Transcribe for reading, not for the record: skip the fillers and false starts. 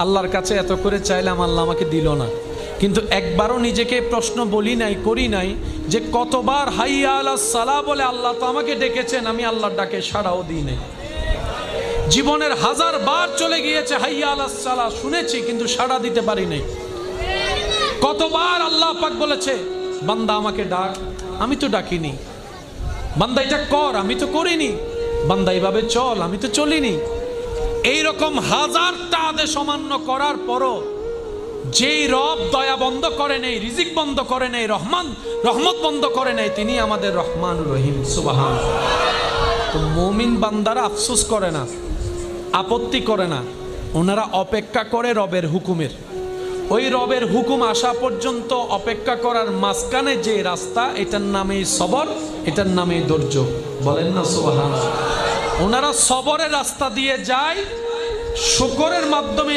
আল্লাহর কাছে এত করে চাইলাম, আল্লাহ আমাকে দিল না। কিন্তু একবারও নিজেকে প্রশ্ন বলি নাই, করি নাই যে কতবার হাইয়া আলাস সালাহ বলে আল্লাহ তো আমাকে ডেকেছেন, আমি আল্লাহর ডাকে সাড়াও দিই নাই। জীবনের 1000 বার চলে গিয়েছে হাইয়া আলাস সালাহ শুনেছি, কিন্তু সাড়া দিতে পারি নাই। কতবার আল্লাহ পাক বলেছে বান্দা আমাকে ডাক, আমি তো ডাকিনি। বান্দা এটা কর, আমি তো করিনি। বান্দা এইভাবে চল, আমি তো চলিনি। এইরকম 1000টা আদেশ অমান্য করার পরও যেই রব দয়া বন্ধ করে নেই, রিজিক বন্ধ করে নেই, রহমত বন্ধ করে নেই, তিনি আমাদের রহমান রহিম। সুবহানাল্লাহ। তো মুমিন বান্দারা আফসোস করে না, আপত্তি করে না, ওনারা অপেক্ষা করে রবের হুকুমের। ওই রবের হুকুম আসা পর্যন্ত অপেক্ষা করার মাঝখানে যে রাস্তা, এটার নামেই সবর, এটার নামেই ধৈর্য। বলেন না সুবহানাল্লাহ। ওনারা সবরের রাস্তা দিয়ে যায়, শুকরের মাধ্যমে